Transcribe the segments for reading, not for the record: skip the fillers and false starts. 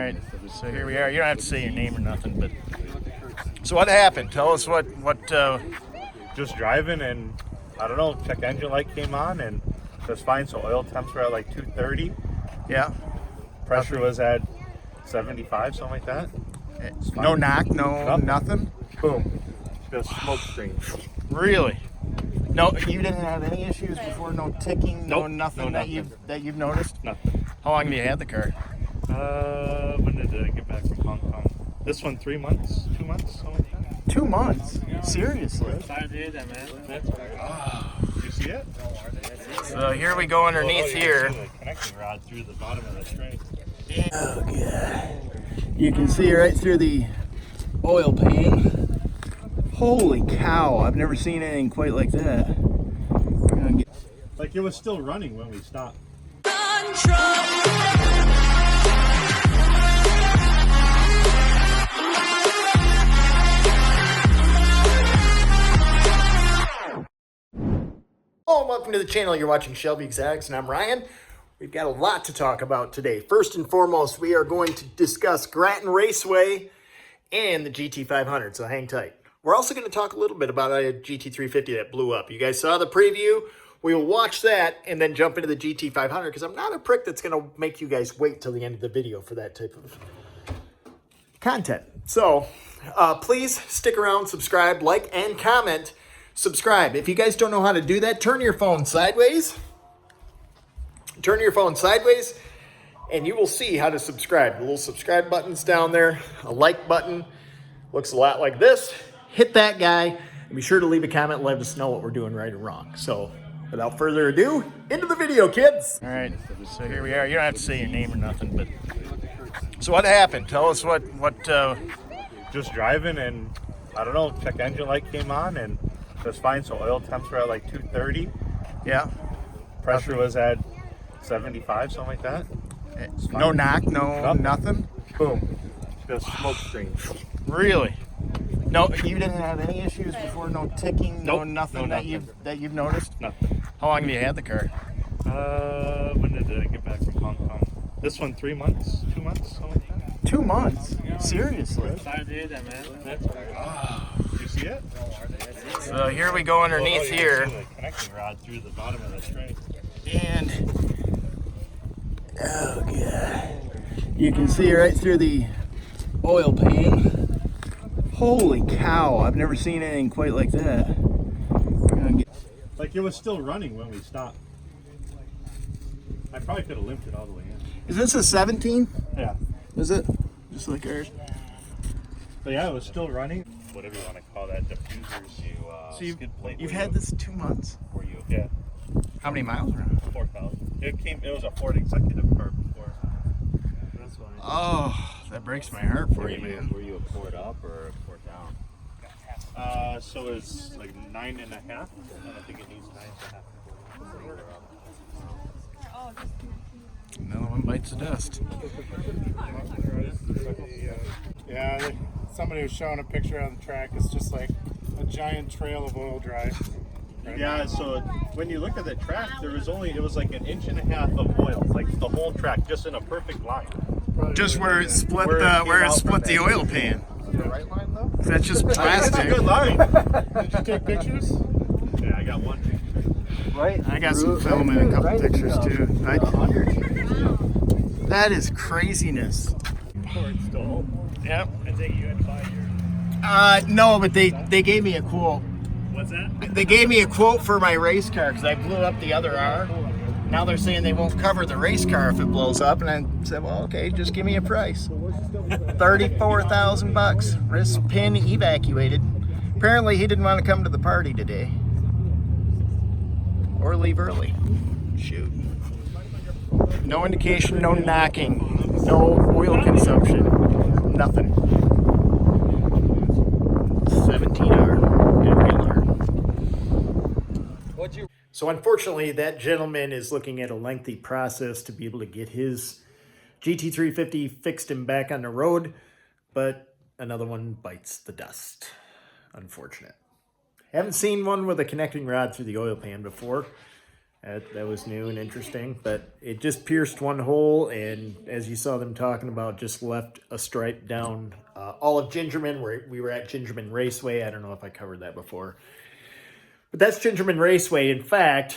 right, so here we are. You don't have to say your name or nothing, but so what happened? Tell us what. Just driving, and I don't know. Check engine light came on, and it was fine. So oil temps were at like 230. Yeah. Pressure was at 75, something like that. No knock, no nothing. Boom. Just smoke screen. Really? No, you didn't have any issues before. No ticking, Nope, no nothing, no that you've noticed. Nothing. How long have you had the car? When did I get back from Hong Kong? This one, 3 months, 2 months, something like that. 2 months? Seriously? Did you see it? So here we go underneath here. The connecting rod through the bottom of the straight. Oh god. You can see right through the oil pan. Holy cow, I've never seen anything quite like that. Like it was still running when we stopped. Hello and welcome to the channel. You're watching Shelby Exotics and I'm Ryan. We've got a lot to talk about today. First and foremost, we are going to discuss Grattan Raceway and the GT500, so hang tight. We're also going to talk a little bit about a GT350 that blew up. You guys saw the preview. We will watch that and then jump into the GT500 because I'm not a prick that's going to make you guys wait till the end of the video for that type of content. So please stick around, subscribe, like, and comment. Subscribe. If you guys don't know how to do that, turn your phone sideways. Turn your phone sideways and you will see how to subscribe. The little subscribe button's down there. A like button looks a lot like this. Hit that guy and be sure to leave a comment and let us know what we're doing right or wrong. So without further ado, into the video, kids. All right, so here we are. You don't have to say your name or nothing, but so what happened? Tell us what. Just driving, and I don't know. Check engine light came on, and it was fine. So oil temps were at like 230. Yeah. Pressure was at 75, something like that. No knock, no nothing. Boom. Just smoke screen. Really? No, you didn't have any issues before. No ticking, no nothing, no that you've noticed. Nothing. How long have you had the car? When did I get back from Hong Kong? This one, 3 months, 2 months, something like that. 2 months? Seriously? Did you see it? So here we go underneath here. The connecting rod through the bottom of the straight. And oh god, you can see right through the oil pan. Holy cow, I've never seen anything quite like that. Like it was still running when we stopped. I probably could have limped it all the way in. Is this a 17? Yeah. Is it? Just like ours. But yeah, it was still running. Whatever you want to call that, diffusers. So you've had this 2 months? Yeah. How many miles around? 4,000. It was a Ford executive car before. That's why. Oh, that breaks my heart for you, man. Were you a port up or a port down? So it's like 9.5. And I think it needs 9.5. Another one bites the dust. Yeah, somebody was showing a picture on the track. It's just like a giant trail of oil dry. Yeah, so when you look at the track, it was like 1.5 inches of oil, like the whole track, just in a perfect line. Just where it split the oil pan. The right line though? That's just plastic. That's a good line. Did you take pictures? Yeah, I got one picture. Right. I got some film and a couple pictures too. That is craziness. Yep. I think you had 5 years. No, but they gave me a quote. What's that? They gave me a quote for my race car because I blew up the other R. Now they're saying they won't cover the race car if it blows up, and I said, well, okay, just give me a price. $34,000. Wrist pin evacuated. Apparently, he didn't want to come to the party today, or leave early. Shoot. No indication, no knocking, no oil consumption, nothing. 17R. So unfortunately, that gentleman is looking at a lengthy process to be able to get his GT350 fixed and back on the road, but another one bites the dust. Unfortunate. Haven't seen one with a connecting rod through the oil pan before. That was new and interesting, but it just pierced one hole, and as you saw them talking about, just left a stripe down all of Gingerman, where we were at Gingerman Raceway. I don't know if I covered that before, but that's Gingerman Raceway. In fact,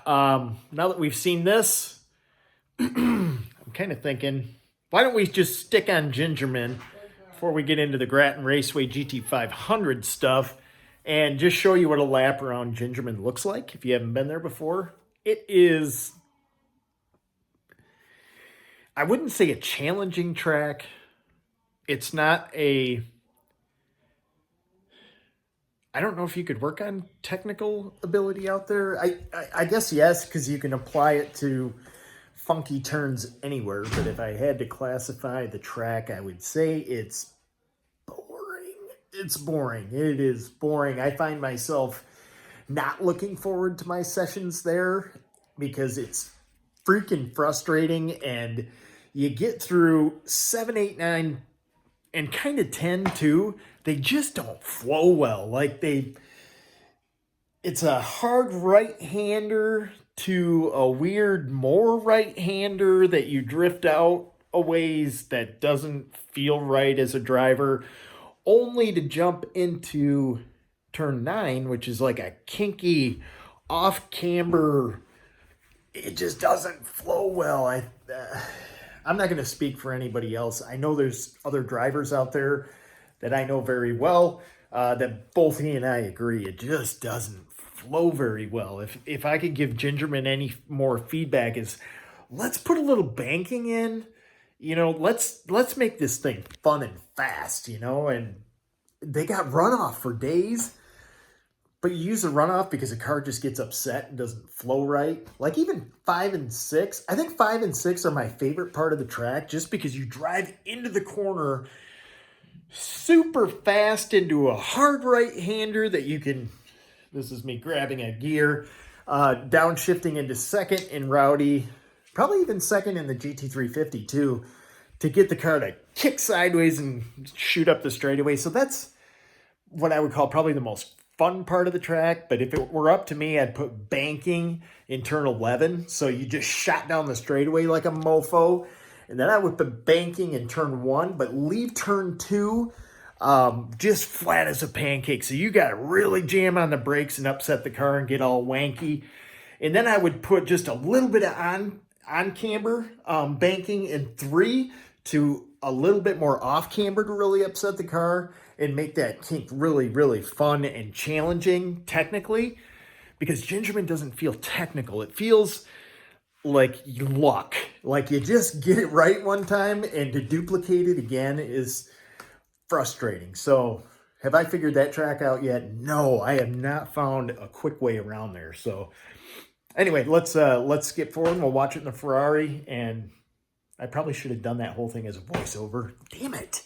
now that we've seen this, I'm kind of thinking, why don't we just stick on Gingerman before we get into the Grattan Raceway GT500 stuff and just show you what a lap around Gingerman looks like if you haven't been there before. It is, I wouldn't say a challenging track. It's not a, I don't know if you could work on technical ability out there. I guess yes, because you can apply it to funky turns anywhere. But if I had to classify the track, I would say it's boring. It's boring. It is boring. I find myself not looking forward to my sessions there because it's freaking frustrating, and you get through 7, 8, 9, and kind of 10 too. They just don't flow well. Like it's a hard right-hander to a weird more right-hander that you drift out a ways that doesn't feel right as a driver, only to jump into turn 9, which is like a kinky off camber. It just doesn't flow well. I'm not going to speak for anybody else. I know there's other drivers out there that I know very well that both he and I agree it just doesn't flow very well. If I could give Gingerman any more feedback, is let's put a little banking in. Let's make this thing fun and fast. And they got runoff for days. But you use the runoff because the car just gets upset and doesn't flow right. Like even 5 and 6. I think 5 and 6 are my favorite part of the track just because you drive into the corner super fast into a hard right-hander that you can, this is me grabbing a gear, downshifting into second in Rowdy, probably even second in the GT350 too, to get the car to kick sideways and shoot up the straightaway. So that's what I would call probably the most fun part of the track. But if it were up to me, I'd put banking in turn 11. So you just shot down the straightaway like a mofo. And then I would put banking in turn 1, but leave turn 2 just flat as a pancake. So you got to really jam on the brakes and upset the car and get all wanky. And then I would put just a little bit of on camber banking in 3 to a little bit more off camber to really upset the car and make that kink really, really fun and challenging technically, because Gingerman doesn't feel technical. It feels like luck. Like you just get it right one time, and to duplicate it again is frustrating. So have I figured that track out yet? No, I have not found a quick way around there. So anyway, let's skip forward. We'll watch it in the Ferrari, and I probably should have done that whole thing as a voiceover. Damn it.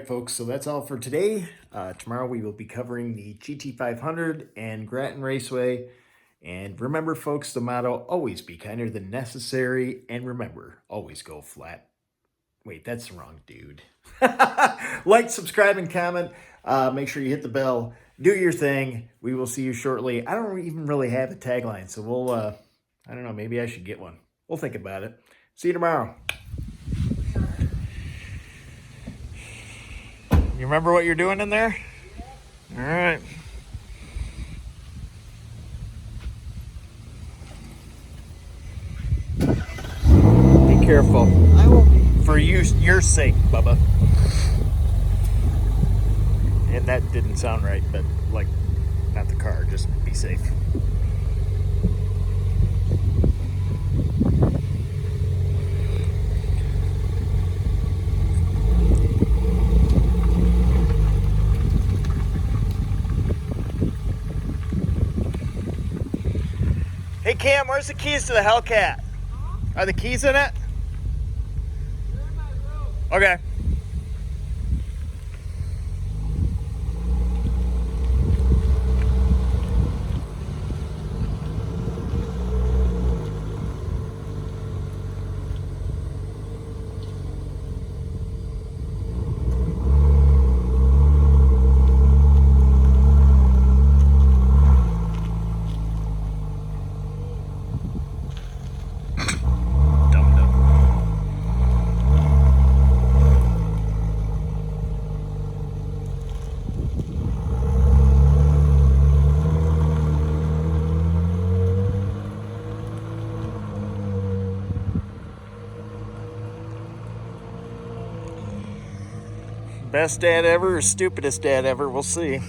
right, folks, so that's all for today. Tomorrow we will be covering the GT500 and Grattan Raceway. And remember, folks, the motto, always be kinder than necessary. And remember, always go flat. Wait, that's the wrong dude. Like, subscribe, and comment. Make sure you hit the bell. Do your thing. We will see you shortly. I don't even really have a tagline, so we'll, I don't know, maybe I should get one. We'll think about it. See you tomorrow. You remember what you're doing in there? All right. Be careful. I will be. For your sake, Bubba. And that didn't sound right, but like, not the car, just be safe. Hey Cam, where's the keys to the Hellcat? Are the keys in it? Okay. Best dad ever or stupidest dad ever, we'll see.